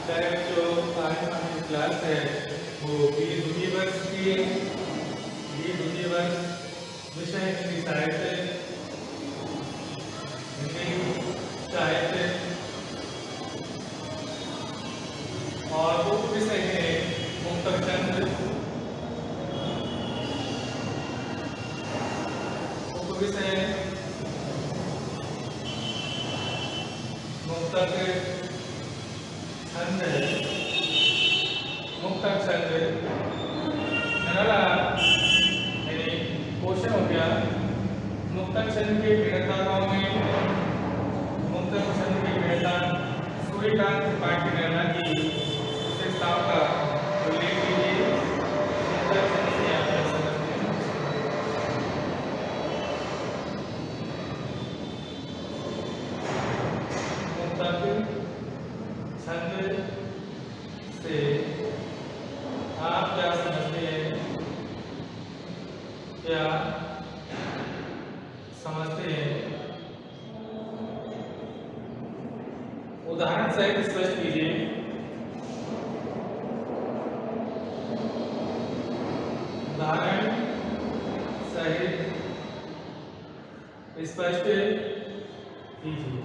चाहे जो आज हमारी क्लास है वो द्वितीय वर्ष की द्वितीय वर्ष विषय हिंदी साहित्य और उप विषय है मुक्तक छंद। उप विषय मुक्तक छंद है। मुक्तक छंद नरला यानी क्वेश्चन हो गया मुक्तक छंद के प्रणेताओं में मुक्तक छंद के प्रणेता सूर्यकांत त्रिपाठी नरला की विशेषताओं का उल्लेख कीजिए। मुक्तक छंद से आप क्या समझते हैं? मुक्तक छंद से आप क्या समझते हैं? क्या समझते हैं? उदाहरण सहित स्पष्ट कीजिए। उदाहरण सहित स्पष्ट कीजिए।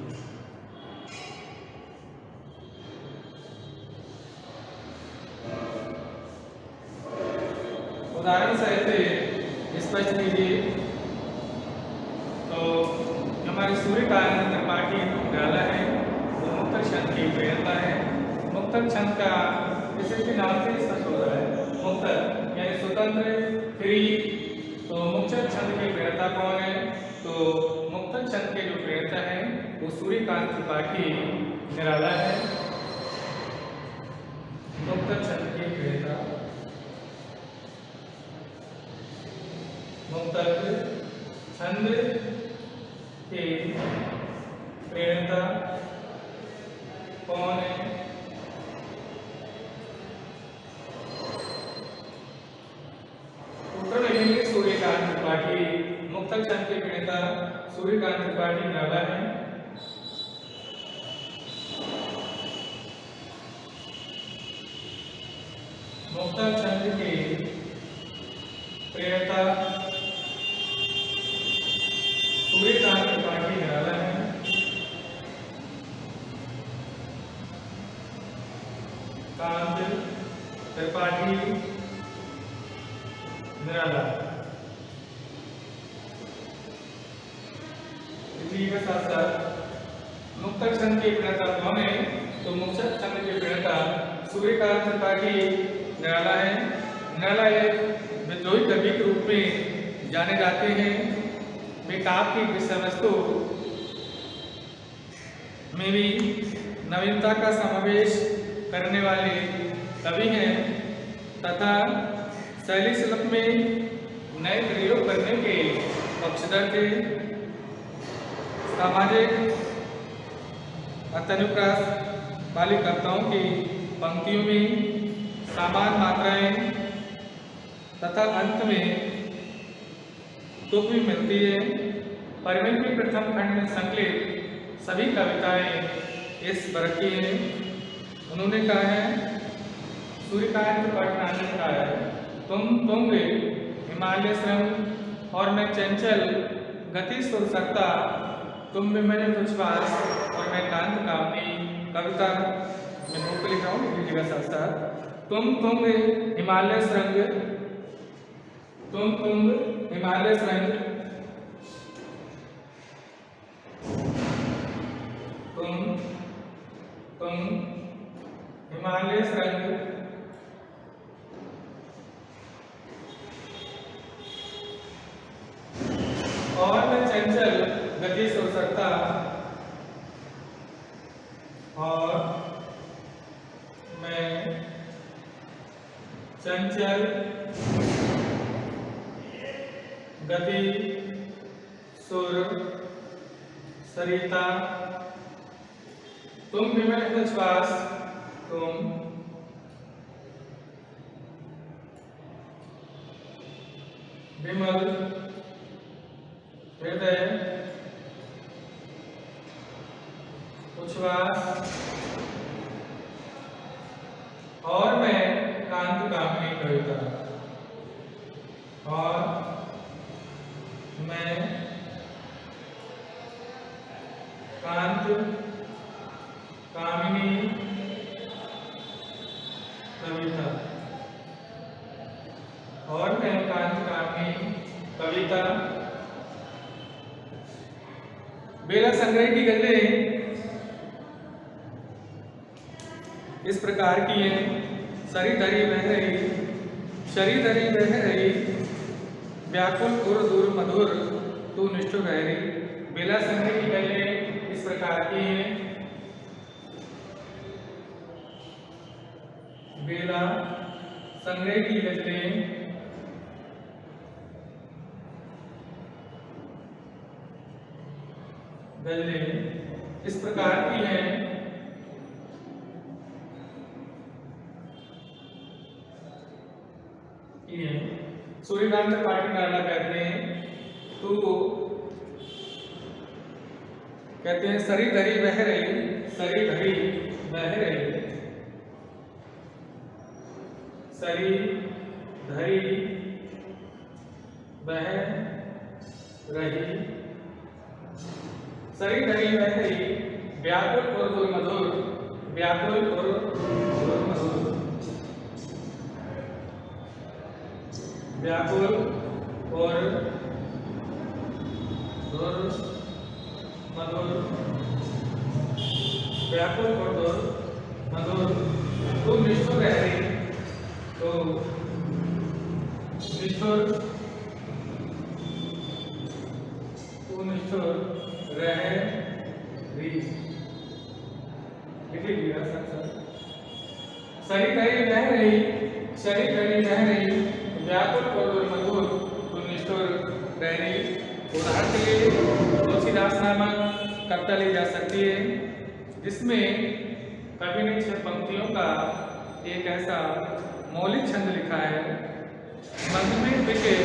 उदाहरण सहित स्पष्ट कीजिए। तो हमारे सूर्यकांत त्रिपाठी नरला है वो मुक्तक छंद की प्रणेता है। मुक्तक छंद का विशिष्ट नाम से स्पष्ट हो रहा है मुक्तक यानी स्वतंत्र फ्री। तो मुक्तक छंद के प्रणेता कौन है? तो मुक्तक छंद के जो प्रणेता है वो सूर्यकांत त्रिपाठी नरला है। मुक्तक छंद के प्रणेता मुक्तक छंद के प्रणेता कौन है? उत्तर लिखेंगे सूर्यकांत त्रिपाठी। मुक्तक छंद के प्रणेता सूर्यकांत त्रिपाठी नरला है। मुक्तक छंद के प्रणेता सूर्यकांत त्रिपाठी नरला है। कांत त्रिपाठी नरला। इसी के साथ साथ मुक्तक छंद के प्रणेता कौन है? तो मुक्तक छंद के प्रणेता सूर्यकांत त्रिपाठी नरला है। नरला एक विद्रोही कवि के रूप में जाने जाते हैं। वे काव्य की विषय वस्तु में भी नवीनता का समावेश करने वाले कवि हैं तथा शैली शिल्प में नए प्रयोग करने के पक्षधर थे। सामाजिक अतनुप्रास वाली कविताओं की पंक्तियों में समान मात्राएं तथा अंत में तुक भी मिलती है। परिमित के प्रथम खंड में संकलित सभी कविताएं इस वर्ग की हैं। उन्होंने कहा है सूर्यकांत त्रिपाठी ने कहा है तुम हिमालय श्रम और मैं चंचल गति सुर सकता तुम में मैंने विश्वास और मैं कांत कामनी। कविता मैं बुक लिख रहा हूँ लिखिएगा साथ साथ। तुम हिमालय श्रृंग तुम हिमालय श्रृंग तुम हिमालय श्रृंग और मैं चंचल गति सो सकता और मैं चंचल गति सुर सरिता तुम विमल विश्वास तुम विमल हृदय उच्छ्वास और मैं कांत कामिनी कविता, और मैं कांत कामिनी कविता, और मैं कांत कामिनी कविता। बेला संग्रह की गजलें इस प्रकार की हैं। सरी धरी बह रही, शरी धरी बह रही, व्याकुल उर दूर मधुर तू निष्ठुर गहरी। बेला संग्रह की गजलें इस प्रकार की हैं। बेला संग्रह की गजलें इस प्रकार की हैं। सूर्यकांत त्रिपाठी नाला कहते हैं। तो कहते हैं सरी धरी बह रही, सरी धरी बह रही, सरी धरी बह रही, सरी धरी बह रही, व्याकुल और दूर मधुर, व्याकुल और दूर मधुर, व्याकुल और दूर मधुर, व्याकुल और दूर मधुर तू निष्ठुर गहरी, तो निष्ठुर, तू निष्ठुर रह रही। लिखी दिया सर। सरी धरी बह रही, सरी धरी बह रही, व्याकुल और मधुर तू निष्ठुर रह रही। उदाहरण के लिए तुलसीदास नामक कविता ली जा सकती है, जिसमें कवि ने 6 पंक्तियों का एक ऐसा मौलिक छंद लिखा है। मग में बिके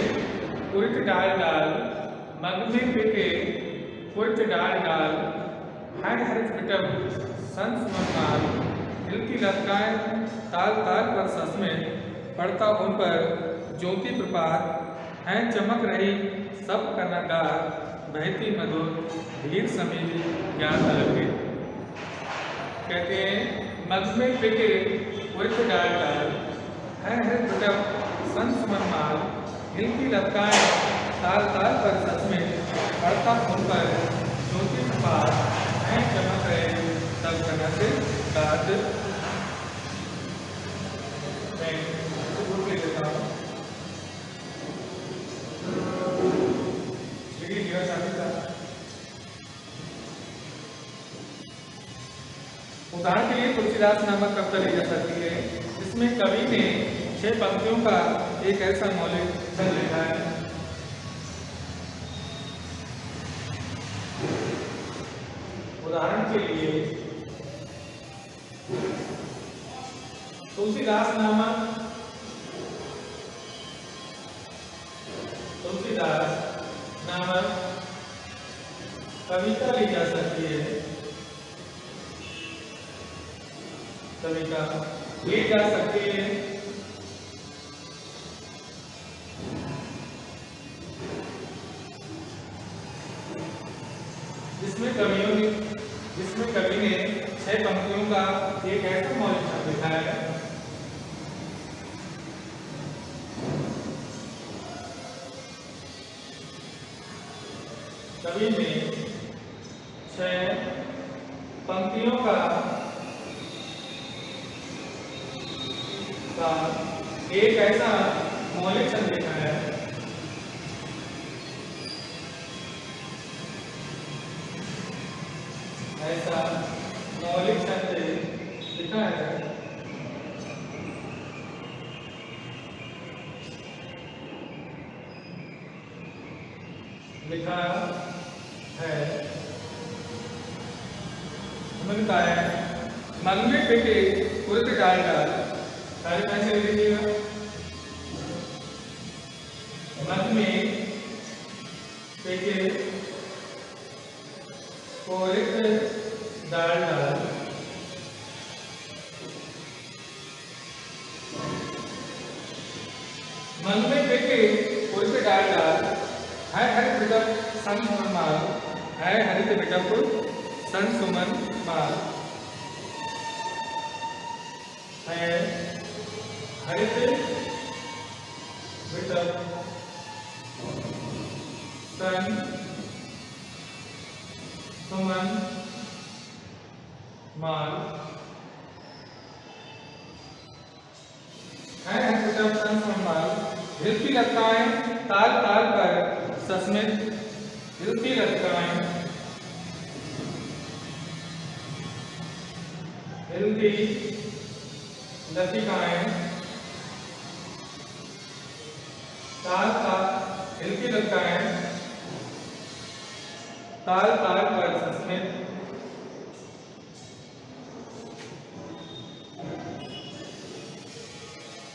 कुरित डाल डाल, मग में बिके कुरित डाल डाल, हर हर पिटम संस मनमाल, दिल की लटकाए ताल ताल पर सस में, पड़ता उन पर ज्योति प्रपात, है चमक रही सब का नगार, बहती मधुर धीर समीर ज्ञान अलगे। कहते हैं मग में बिके कुरित डाल डाल, है पिटम संस मनमाल, दिल की लटकाए ताल ताल पर सस में, पड़ता उन पर ज्योति प्रपात, है चमक रहे सब का नगार। उदाहरण के लिए तुलसीदास नामक कविता ली जा सकती है, जिसमें कवि ने 6 पंक्तियों का एक ऐसा मौलिक छंद लिखा है। उदाहरण के लिए तुलसीदास नामक कविता ली जा सकती है, कविता ली जा सकती है, जिसमें कवि ने 6 पंक्तियों का एक ऐसा मौलिक छंद लिखा है। कवि ने 6 पंक्तियों का एक ऐसा मौलिक छंद लिखा है। ऐसा मौलिक छंद लिखा है। लिखा है मिलता है मग में बिके कुरित डाल डाल, सारे पैसे ले लीजिएगा। मग में बिके कुरित डाल डाल, मन में देखे कोई डाल डाल है हरित बिटप सन सुमन माल है हरित बिटप सन सुमन माल है हरित बिटप सन सुमन माल है बिटप सन सुमन माल हिलती लताएं ताल ताल पर सस्मित हिलती लताएं हिलती लतिकाएं ताल ताल हिलती लतिकाएं ताल ताल पर सस्मित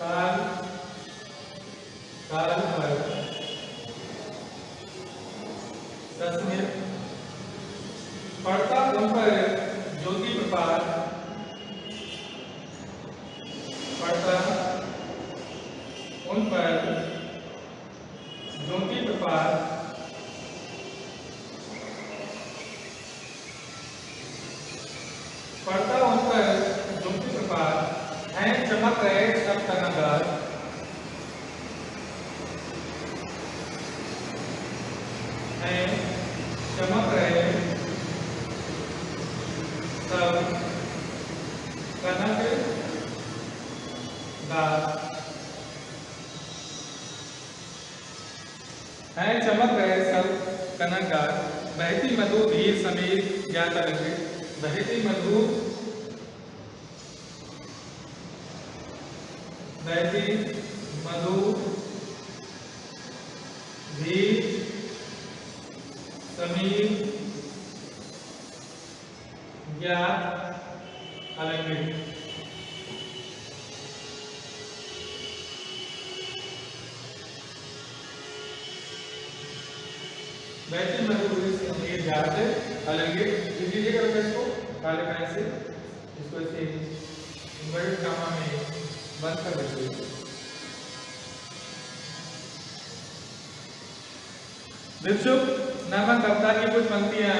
ताल ताल पर सस्मित पड़ता उन पर ज्योति प्रपात पड़ता उन पर ज्योति प्रपात पड़ता उन पर ज्योति प्रपात है चमक रहे सब तनगार है चमक रहे सब कनक गार है चमक रहे सब कनकगार बहती मधु धीर समीर ज्ञात अलंकृत बहती मधु धीर समीर ज्ञात अलंकृत बहती मधुर समीर ज्ञात अलंकृत लिख लीजिएगा इसको काले पेन से इसको ऐसे इन्वर्टेड कामा में बंद कर दीजिए। विक्षुब्ध नामक कविता की कुछ पंक्तियां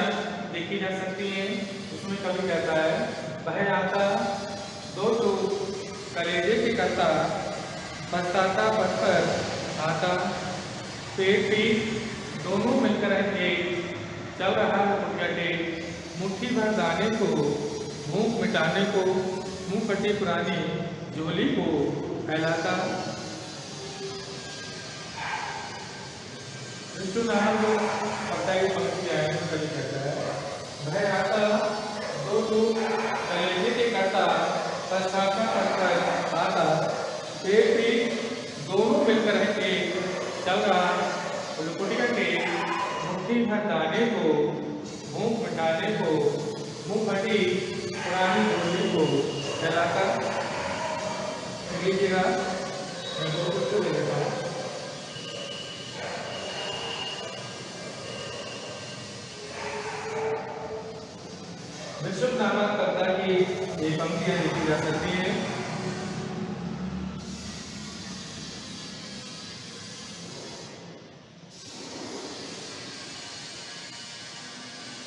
देखी जा सकती हैं। उसमें कवि कहता है वह आता दो तो कलेजे के करता पछताता पथ पर आता पेट पीठ दोनों मिलकर एक चल रहा है पुटगटे मुट्ठी भर दाने को भूख मिटाने को मुंह फटी पुरानी झोली को फैलाता नाम जो कविता की पंक्तियां है कवि कहता है वह आता दो तो कलेजे के करता पछताता पथ पर आता पेट पीठ दोनों मिलकर एक चल रहा मुट्ठी भर दाने को भूख मिटाने को मुंह फटी पुरानी झोली को फैलाकर लीजिएगा। मैं दो को ले लेता हूँ। विक्षुब्ध नामक कविता की ये पंक्तियां लिखी जा सकती है।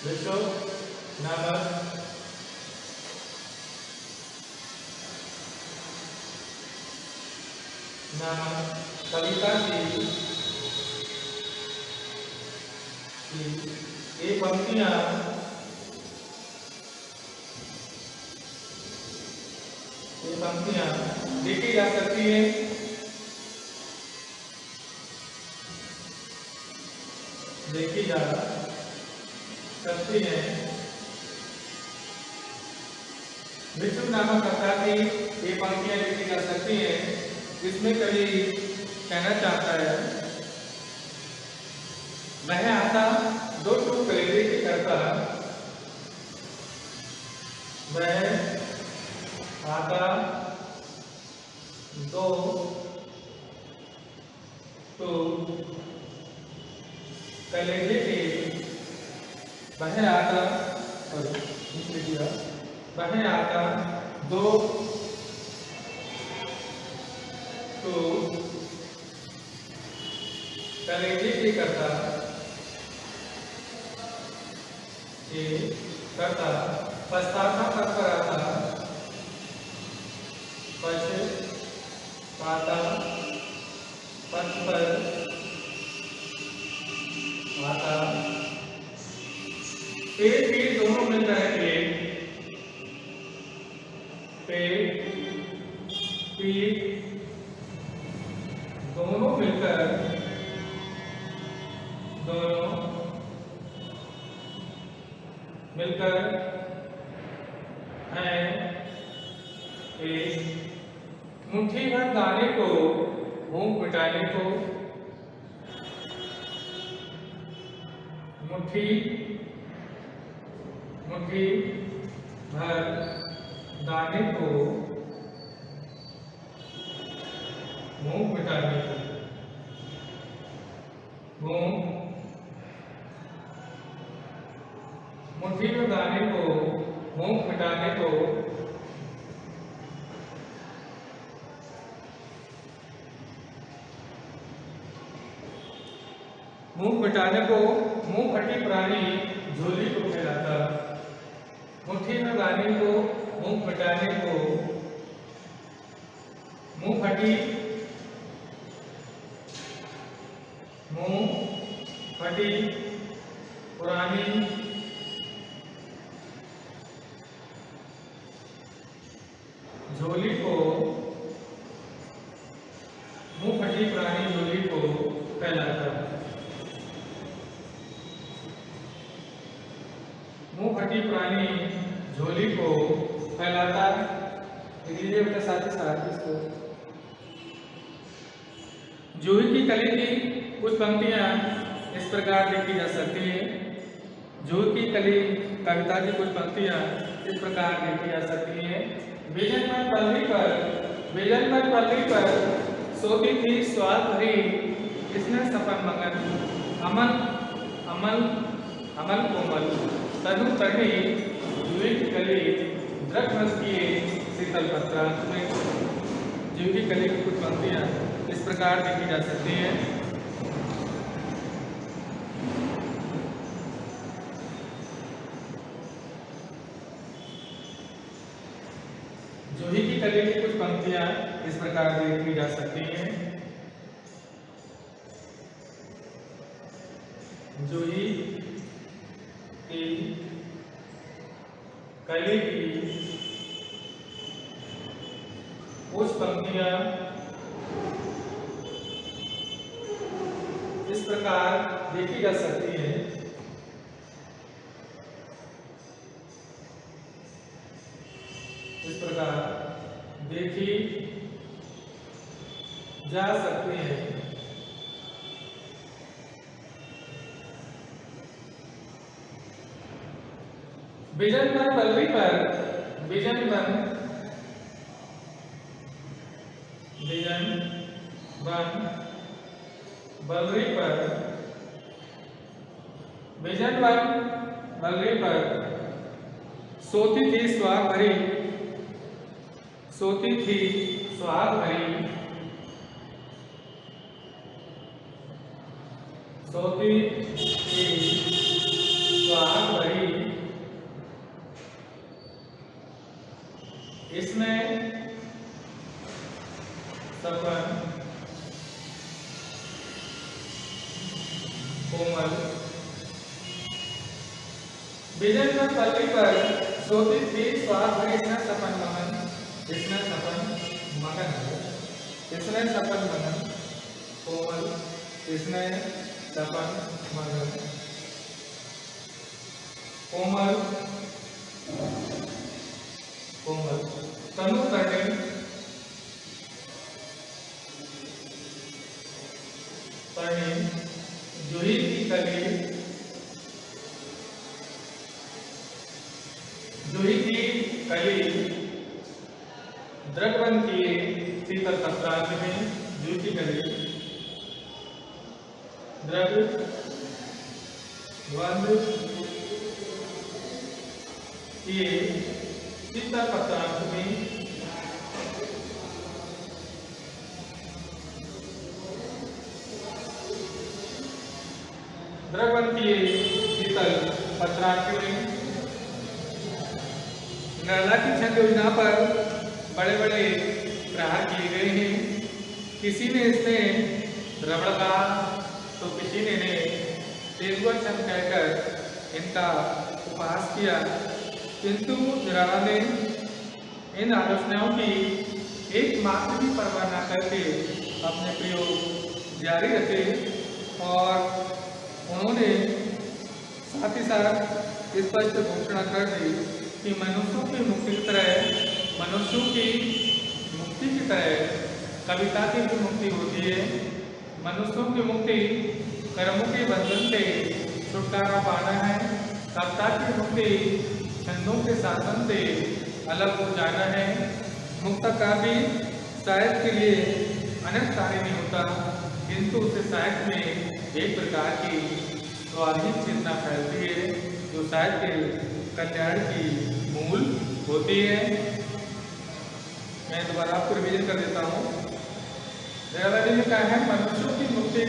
विक्षुब्ध नामक कविता की ये पंक्तियां देखी जा सकती है। देखी जा सकती है। विक्षुब्ध नामक कविता की ये पंक्तियां लिखी जा सकती हैं। इसमें कवि कहना चाहता है वह आता दो टूक कलेजे के करता वह आता दो तो कलेजे के वह आता वह आता दो तो कलेजे की कर्ता पश्चाता पद पर आता पश्चाता पद पर आता पेट पीठ दोनों मिलकर है पेट पीठ दोनों मिलकर है एक मुट्ठी भर दाने को भूख मिटाने को मुट्ठी भर दाने को भूख मिटाने को मुट्ठी में दाने को भूख मिटाने को मुंह फटी प्राणी झोली को फैलाता मुट्ठी में दाने को भूख मिटाने को मुंह फटी पुरानी झोली को मुंह फटी पुरानी झोली को फैलाता मुंह फटी पुरानी झोली को फैलाता। लीजिए बेटा साथ ही साथ इसको जूही की कली की कुछ पंक्तियां इस प्रकार लिखी जा सकती हैं। जूही की कली कविता की कुछ पंक्तियां इस प्रकार लिखी जा सकती हैं। विजन पर पल्ली पर सोती थी स्वाद भरी किसने सपन मगन अमल कोमल तनु तड़ी जूही की कली द्रग्न किए शीतल पत्रांत में। जूही की कली की कुछ पंक्तियां इस प्रकार लिखी जा सकती हैं। जूही की कली की कुछ पंक्तियां इस प्रकार लिखी जा सकती हैं। जूही की कली की कुछ पंक्तियां इस प्रकार लिखी जा सकती है। इस प्रकार देखी जा सकती है। विजन पर बलरी पर विजन बन बलरी पर विजन बन बलरी पर सोती थी स्वाद भरी सोती थी स्वाद भरी इसमें सपन कोमल विजन पर पल्ली पर सोती थी स्वाद भरी इसने सपन मगन कोमल इसने सपन मगन कोमल तनु तड़ी जूही की कली द्रग्न किए शीतल पत्रांत में। जूही की कली द्रग्न किए शीतल पत्रांत में शीतल पत्रार्थियों ने निर्मला की छंद योजना पर बड़े बड़े प्रहार किए गए हैं। किसी ने इसमें रबड़ कहा तो किसी ने तेंदुआ छंद कहकर इनका उपहास किया, किंतु निर्मला ने इन आलोचनाओं की एकमात्र भी परवाह न करके अपने प्रयोग जारी रखे और उन्होंने साथ ही साथ स्पष्ट घोषणा कर दी कि मनुष्यों की मुक्ति की तरह कविता की भी मुक्ति होती है। मनुष्यों की मुक्ति कर्मों के बंधन से छुटकारा पाना है। कविता की मुक्ति छंदों के शासन से अलग हो जाना है। मुक्त काव्य साहित्य के लिए अनर्थकारी नहीं होता, किंतु उसे साहित्य में एक प्रकार की स्वाधीन चेतना फैलती है जो साहित्य के कल्याण की मूल होती है। मैं दोबारा आपको रिवीजन कर देता हूँ। दयाला जी ने कहा है मनुष्यों की मुक्ति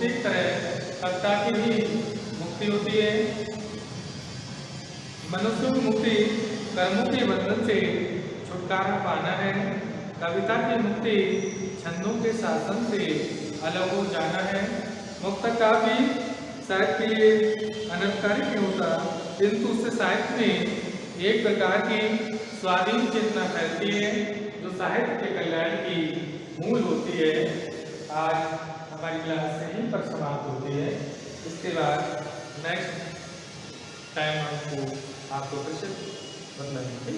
की तरह कविता की भी मुक्ति होती है। मनुष्यों की मुक्ति कर्मों के बंधन से छुटकारा पाना है। कविता की मुक्ति छंदों के शासन से अलग हो जाना है। मुक्त काव्य साहित्य के लिए अनर्थकारी नहीं होता, किंतु उससे साहित्य में एक प्रकार की स्वाधीन चेतना फैलती है जो साहित्य के कल्याण की मूल होती है। आज हमारी क्लास यहीं पर समाप्त होती है। इसके बाद नेक्स्ट टाइम आपको फिर से बदलाएंगे।